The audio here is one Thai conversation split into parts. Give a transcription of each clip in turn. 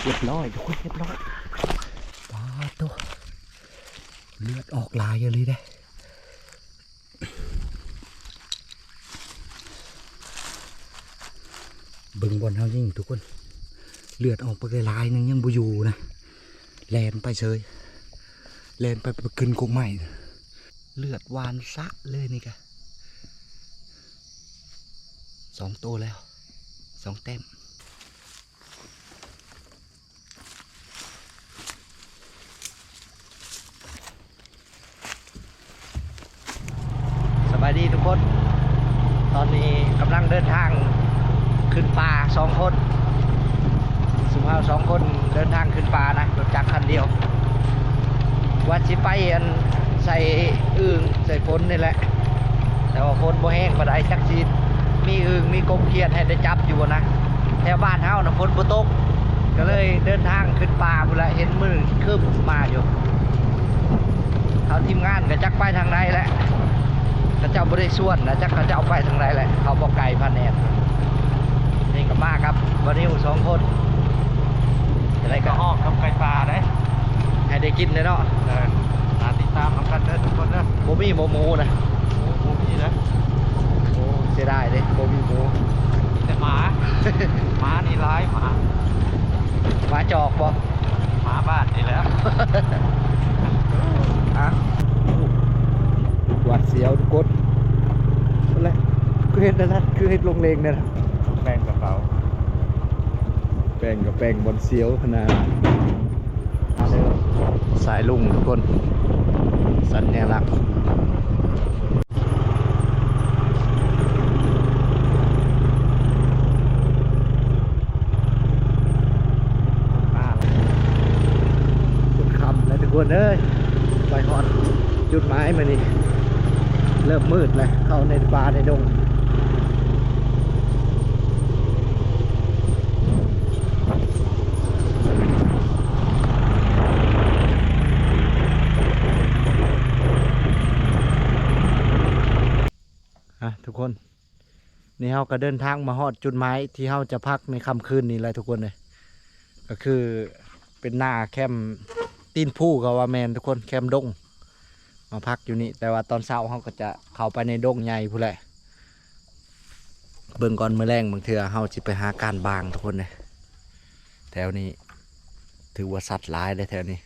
เรียบร้อยทุกคนเรียบร้อยปาตัวเลือดออกลายเลยได้เบิ่งบอลเฮายิ่งทุกคนเลือดออกไปลายนึงยังบ่อยู่นะแลนไปเฉยแลนไปขึ้นกุ๊กใหม่เลือดวานซะเลยนี่กะ2 ตัวแล้ว2 แต้มสบายดีทุกคนตอนนี้กำลังเดินทางขึ้นป่า2 คนสุภาพ2 คนเดินทางขึ้นป่านะรถจักรคันเดียวว่าสิไปใส่อึ่งใส่ฝนนี่แหละแต่ว่าฝนบ่แห้งก็ได้จักสิมีอึ่งมีกบเขียดให้ได้จับอยู่นะแถวบ้านเฮานะฝนบ่ตกก็เลยเดินทางขึ้นป่าพุ่นละเห็นมือคืบมาอยู่เขาทีมงานก็จักไปทางใดแหละเขาเจ้าบ่ได้ส่วนนะจักเขาเจ้าไปทางใดแหละเขาบ่ไกลพันแนนนี่ก็มาครับวันนี้2 คนอะไรก็ออกทำไก่ปลาได้ให้ได้กินเลยเนาะติดตามทำกันเด้อทุกคนนะโบมี่โมมูนะโบมี่นะโอ้เสียดายเลยโบมี่โมแต่หมา หมานี่ร้ายหมาจอกบ่หมาบ้านนี่แหละอ่ะหวาดเสียวทุกคนอะไรคือเห็ดนะคือเห็ดลงเลงเนี่ยนะแป้งกระเป๋าแป้งกับแป้งบนเสียวขนาดสายลุงทุกคนสัญลักษณ์จุดคำแล้วทุกคนเอ้ยไปหอดจุดหมายมานี่เริ่มมืดเลยเข้าในป่าในดงทุกคนนี่เราก็เดินทางมาฮอดจุดหมายที่เราจะพักในค่ำคืนนี้เลยทุกคนเลยก็คือเป็นหน้าแคมป์ตีนผู้กับว่าแมนทุกคนแคมป์ดงมาพักอยู่นี่แต่ว่าตอนเช้าเราก็จะเข้าไปในดงใหญ่พู้นแหละเบิ่งก่อนมื้อแรงบางเทื่อเราจะไปหาการบางทุกคนเลยแถวนี้ถือว่าสัตว์หลายเลยแถวนี้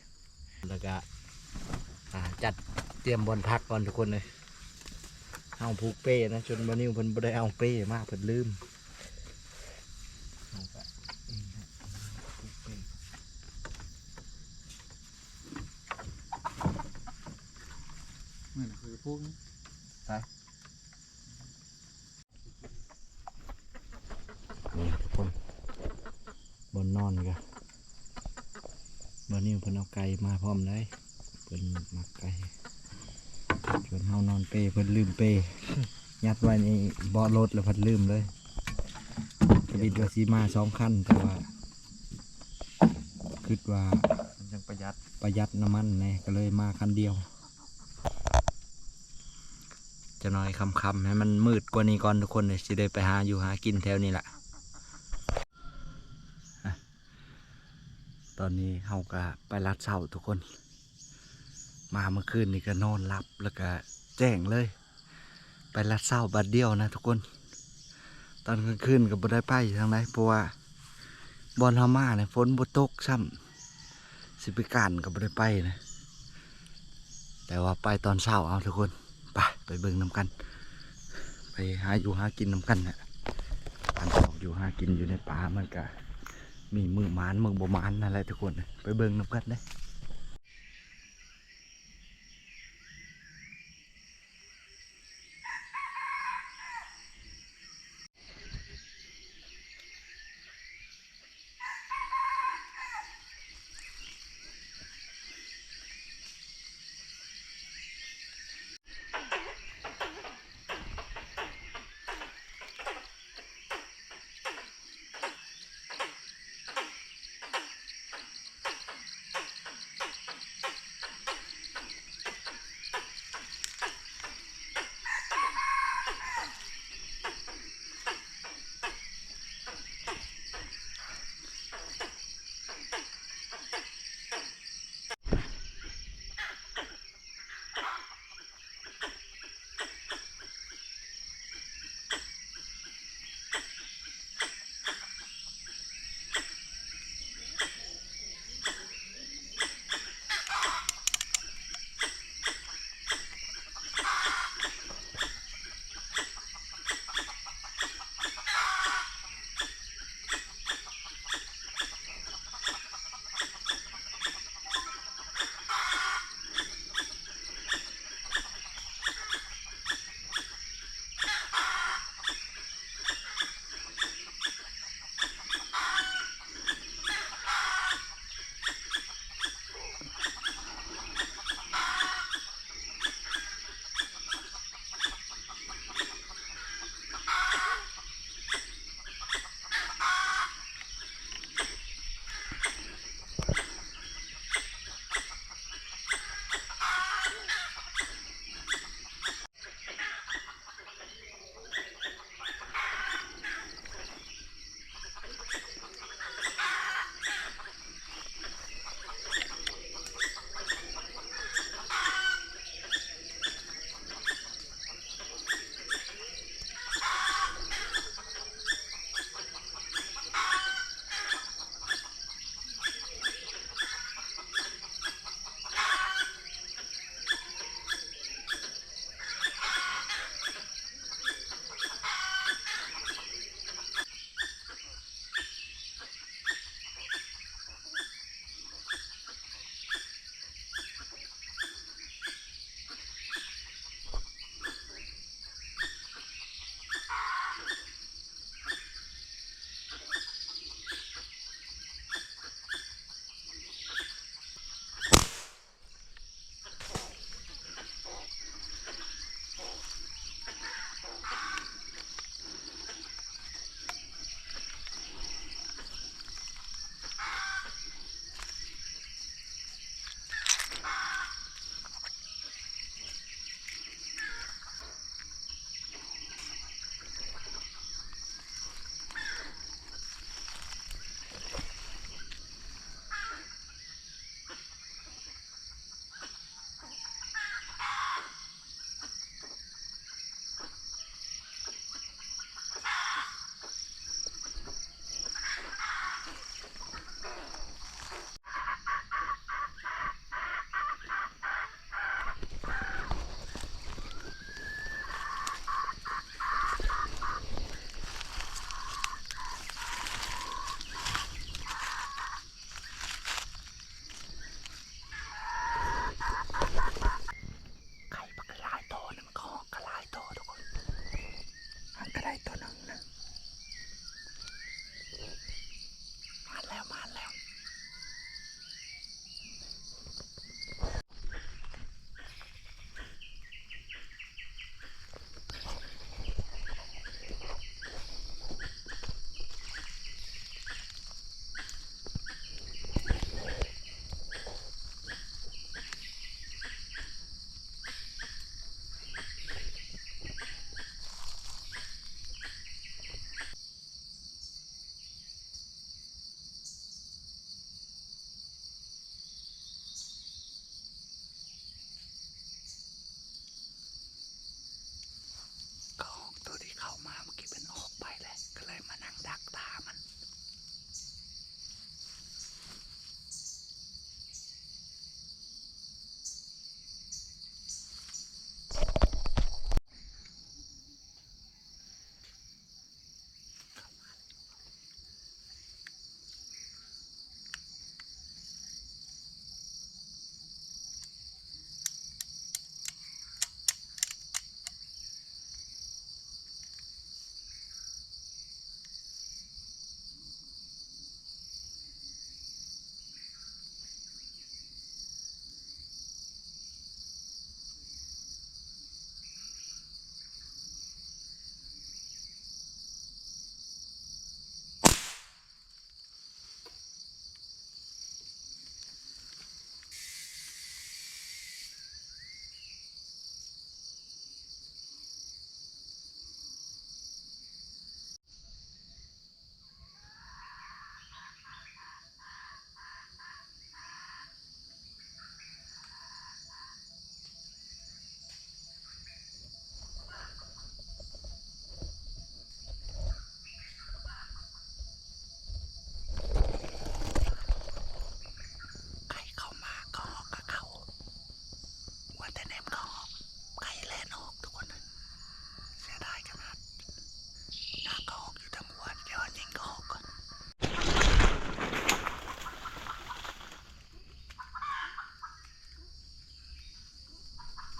แล้วก็จัดเตรียมบนพักก่อนทุกคนเลยเอาผูกเป้นะจนวันนี้เพิ่นบ่ได้เอาเป้มากเพิ่นลืมนี่คือพวกนี้ไปนี่ทุกคนบนนอนกันวันนี้เพิ่นเอาไก่มาพร้อมเลยเพิ่นมักไก่ชวนเฮานอนเป้เพิ่นลืมเป้ยัดไว้ในเบาะรถแล้วเพิ่นลืมเลยกระดิดว่าสีมา2 คันแต่ว่าคิดว่ามันยังประหยัดน้ำมันไงก็เลยมาคันเดียวจะน้อยคำให้มันมืดกว่านี้ก่อนทุกคนเลยจะได้ไปหาอยู่หากินแถวนี้แหละตอนนี้เฮาก็ไปลัดเสาทุกคนมาเมื่อคืนนี่ก็นอนหลับแล้วก็แจ้งเลยไปลัดเสาบัดเดียวนะทุกคนตอนกลางคืนก็บ่ได้ไปทางไหนเพราะว่าบอลเฮามาเนี่ยฝนบ่ตกซ้ำสิไปการก็บ่ได้ไปนะแต่ว่าไปตอนเช้าเอาทุกคนไปเบิ่งน้ำกันไปหาอยู่หากินน้ำกันนะการออกอยู่หากินอยู่ในป่ามันก็มีมือหมานมือบ่หมานอะไรทุกคนไปเบิ่งน้ำกันได้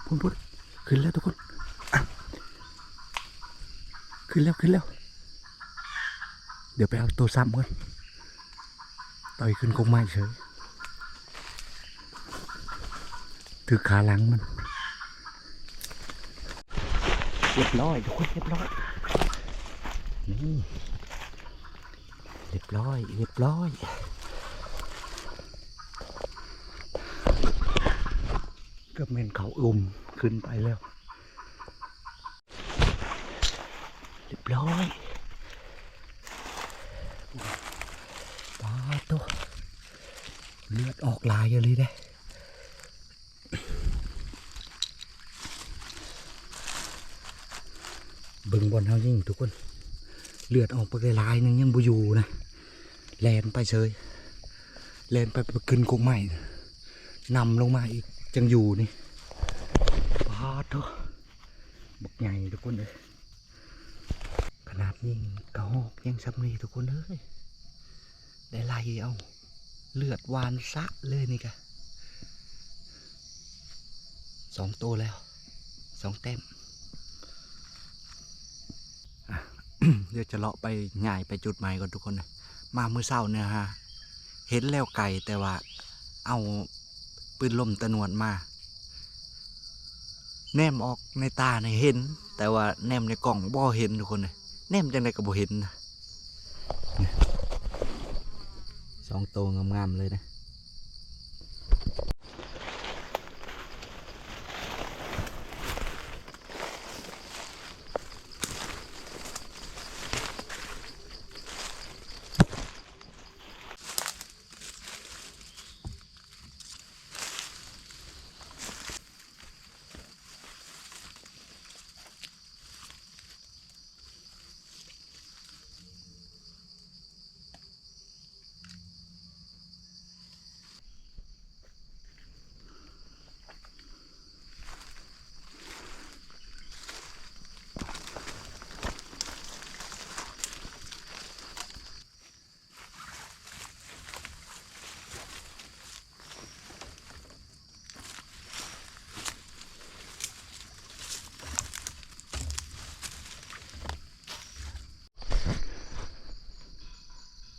พุ่นขึ้นแล้วทุกคนขึ้นแล้วเดี๋ยวไปเอาตัวซ้ำก่อนต่อยขึ้นคงไม่เฉยถือขาหลังมันเรียบร้อยทุกคนเรียบร้อยนี่เรียบร้อยก็เมนเขาขึ้นไปแล้วเรียบร้อยปาตัวเลือดออกลายเลยได้เบิ่งบอลเฮายิ่งทุกคนเลือดออกไปลายนึงยังบ่อยู่นะแลนไปเฉยแลนไปขึ้นกงใหม่นำลงมาอีกจังอยู่นี่ปาตัวบักใหญ่ทุกคนเลยขนาดนี้กระหอกยังซ้ำนี่ทุกคนเลยได้ไล่เอาเลือดวานซะเลยนี่กะ2 ตัวแล้ว2 แต้ม เดี๋ยวจะเลาะไปง่ายไปจุดใหม่ก่อนทุกคนนะมาเมื่อเช้าเนี่ยฮะเห็นแล้วไก่แต่ว่าเอาปืนลมตะนวดมาแนมออกในตาในเห็นแต่ว่าแนมในกล่องบ่เห็นทุกคนเลยแนมจังไดก็บ่เห็นนะ2 ตัวงามๆเลยนะ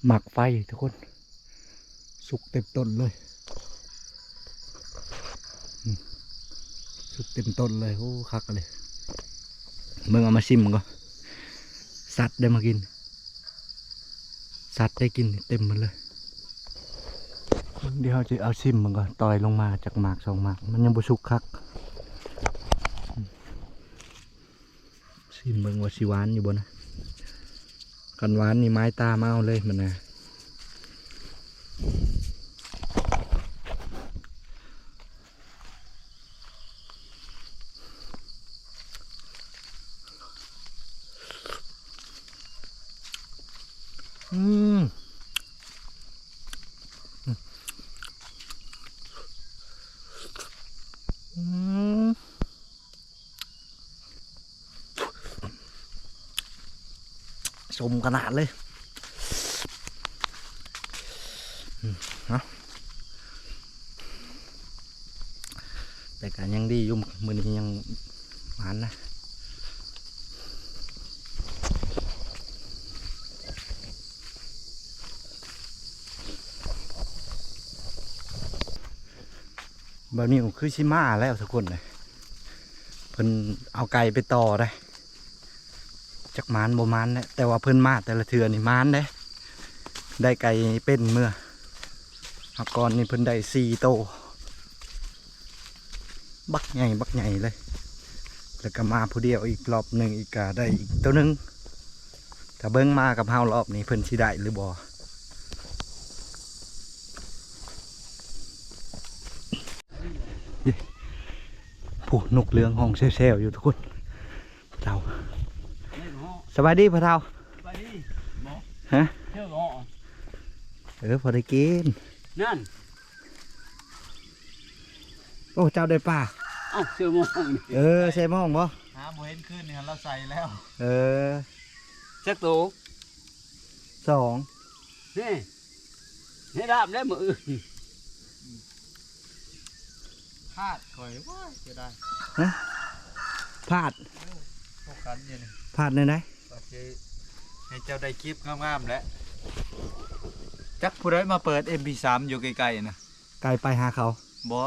หมักไฟทุกคนสุกเต็มต้นเลยสุกเต็มต้นเลยโอ้คักเลยเบิ่งเอามาชิมมันก็สัตว์ได้มากินสัตว์ได้กินเต็มหมดเลยเดี๋ยวจะเอาชิมมันก็ต่อยลงมาจากหมาก2 หมากมันยังบ่สุกคักชิมเบิ่งว่าสิหวานอยู่บ่นะกันหวานนี่ไม้ตามาเอาเลยมันนะสมขนาดเลยนะแต่การยังดีอยู่มือนี้ยังหวานนะแบบนี้ผมคือชิมาแล้วทุกคนเลยเพิ่นเอาไก่ไปต่อได้จักมานบ่มานเนี่ยแต่ว่าเพิ่นมาแต่ละเทือนี่มานได้ไก่เป็นเมื่อก่อนนี่เพิ่นได้4 โตบักใหญ่เลยแล้วก็มาผู้เดียวอีกรอบหนึ่งอีกก็ได้อีกตัวหนึ่งถ้าเบิ้งมากับเฮารอบนี้เพิ่นสิได้หรือบ่ผู้นกเรืองห้องเซลอยู่ทุกคนเราสบายดีพ่อเฒ่าฮะพอได้กินนั่นโอ้เจ้าได้ป่าเสื้อมองใส่มองบ่หาโมเห็นขึ้นเนี่ยเราใส่แล้วเช็คตัว2นี่ดาบได้มือ พลาดคอยว่าจะได้ พลาด พวกกันเนี่ย พลาดในไหน โอเคให้เจ้าได้คลิปงามๆแล้วจักผู้ใดมาเปิด MP3 อยู่ไกลๆนะ ไกลไปหาเขา บ่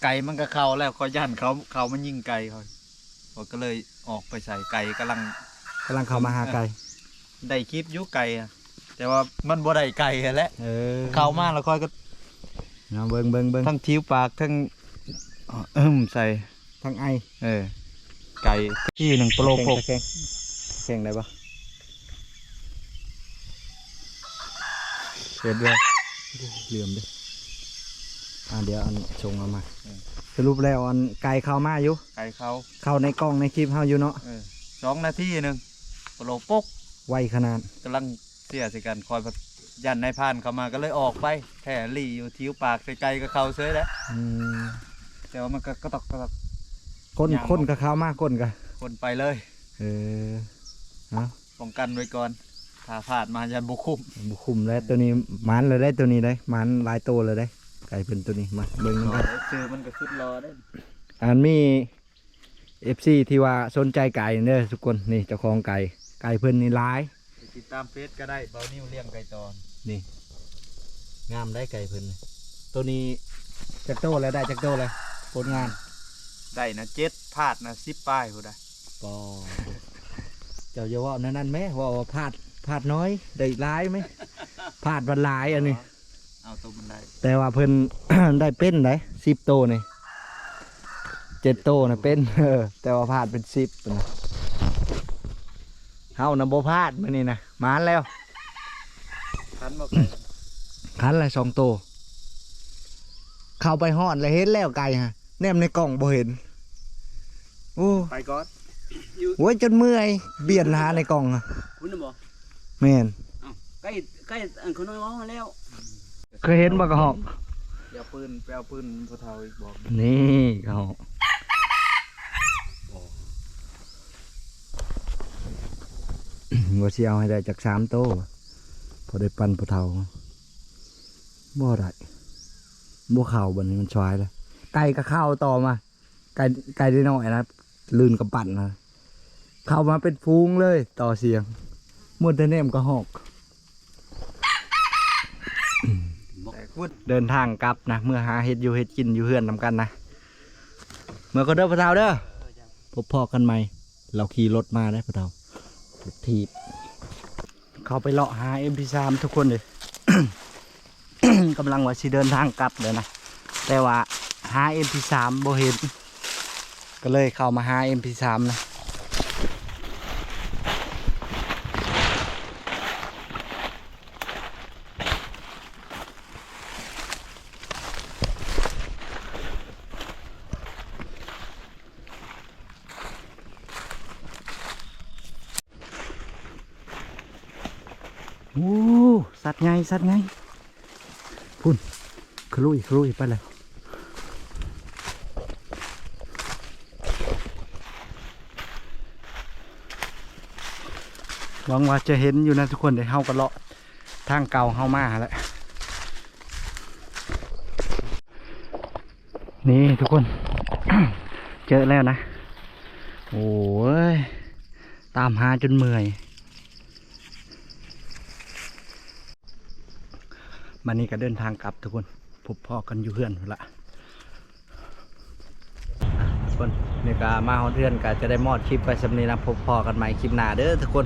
ไก่มันก็เข้าแล้วคอยย่านเขามันยิงไก่เขาก็เลยออกไปใส่ไก่กำลัง เข้ามาหาไกล ได้คลิปอยุไก่อะแต่ว่ามันบ่ได้ไก่แหละ เข้ามาแล้วคอยก็ เอาเบิ่ง ทั้งทิ้วปากทั้งใส่ ทั้งไอ ไก่ที่หนึ่งโปรโปก แข่งได้ปะ เสร็จด้วย เหลื่อมดิเดี๋ยวอันชงเอามาสรุปแล้วอันไก่เข้ามาอยู่ ไก่เขา เข้าในกล้องในคลิปเฮาอยู่เนาะ 2 นาทีหนึ่งโปรโปก ไวขนาด กำลังเสียสิกันคอยยันนายพรานเข้ามาก็เลยออกไปแค่ลี่อยู่ทิ้วปากไกลๆก็เข้าเฉยแล้ว แต่ว่ามันก็กระตอก คนกับเข้ามาคนกับ คนไปเลย เอา ป้องกันไว้ก่อนถ้าพลาดมายันบุคุ้ม บุคุมแล้วตัวนี้มันเลยได้ตัวนี้ได้มันหลายตัวเลยได้ไก่เป็นตัวนี้มาเบิ่งกันครับ เจอมันก็ขึ้นรอได้ อันมี FC ที่ว่าสนใจไก่เด้อทุกคนนี่เจ้าของไก่เพิ่นนี่หลาย ติดตามเฟซก็ได้เบานิ้วเลี้ยงไก่ตอน นี่งามได้ไก่เพิ่นนี่ตัวนี้จักโตแล้วได้จักโตแล้วผลงาน ได้นะ7พลาดนะ10ป้ายพูดได้ ปอเจ้าอย่าว่านั่นไหมว่าพลาดน้อยได้หลายไหมพลาดวันหลายอันนี้ เอาตัวมันได้ แต่ว่าเพิ่น ได้เป็นไหน10 โตนี่7 โตนะเป็น แต่ว่าพลาดเป็น10นะเฮานะบ่พลาดมื้อนี้นะมานแล้ว คันบ่ไก่ คันละ2 โตเข้าไปฮอดแล้วเห็นแล้วไก่ฮะแนมในกล่องบ่เห็นโอ้ ไปก่อน โว้ยจนเมื่อยเบียดหาในกล่องอะ คุณน่ะบอก แม่น ใกล้อันคนน้อยๆมาแล้ว เคยเห็นบ่กระหอก เดี๋ยวปืนไปเอาปืนพอเท่าอีกบอก นี่กระหอกว่าสิเอาให้ได้จาก3 โตพอได้ปั่นปะเทาบ่ได้บ่เข้าบัดนี้มันชวายแล้วไก่ก็เข้าต่อมาไก่ได้น้อยนะลื่นกับปั่นนะเข้ามาเป็นฟูงเลยต่อเสียงหมดแต่แนมกระหอก แต่พูด เดินทางกลับนะเมื่อหาเห็ดอยู่เห็ดกินอยู่เฮือนนำกันนะเมื่อก็เด้อพะเทาเด้อพบพ่อกันใหม่เราขี่รถมาได้พะเทาถีบเขาไปเลาะหา MP3 ทุกคนเลย กำลังว่าสิเดินทางกลับเลยนะแต่ว่าหา MP3 บ่เห็นก็เลยเข้ามาหา MP3 นะโอ้สัตว์ไงพุ่นคลุยไปเลยหวังว่าจะเห็นอยู่นะทุกคนเดี๋ยวเฮาก็เลาะทางเก่าเฮามาแล้วนี่ทุกคน เจอแล้วนะ โอ้ยตามหาจนเมื่อยมันนี่ก็เดินทางกลับทุกคนพบพ่อกันอยู่เพื่อนละทุกคนนี่ก็มาฮอดเพื่อนก็จะได้มอดคลิปไปสำนีนะพบพ่อกันใหม่คลิปหน้าเด้อทุกคน